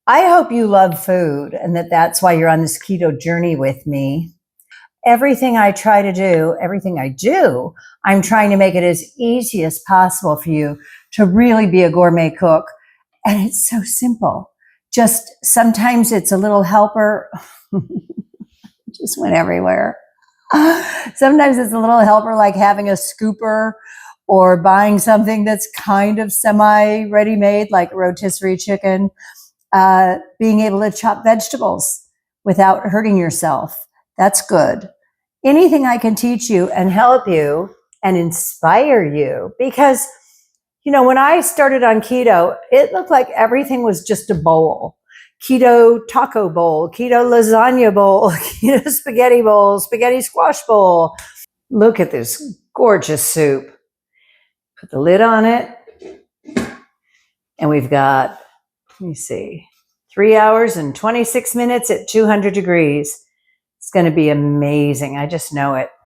I hope you love food and that's why you're on this keto journey with me. Everything I try to do, everything I do, I'm trying to make it as easy as possible for you to really be a gourmet cook. And it's so simple. Just sometimes it's a little helper. Just went everywhere. Sometimes it's a little helper like having a scooper or buying something that's kind of semi-ready-made like rotisserie chicken. Being able to chop vegetables without hurting yourself. That's good. Anything I can teach you and help you and inspire you, because, when I started on keto, it looked like everything was just a bowl. Keto taco bowl, keto lasagna bowl, keto spaghetti bowl, spaghetti squash bowl. Look at this gorgeous soup. Put the lid on it. And we've got, let me see, 3 hours and 26 minutes at 200 degrees. It's going to be amazing. I just know it.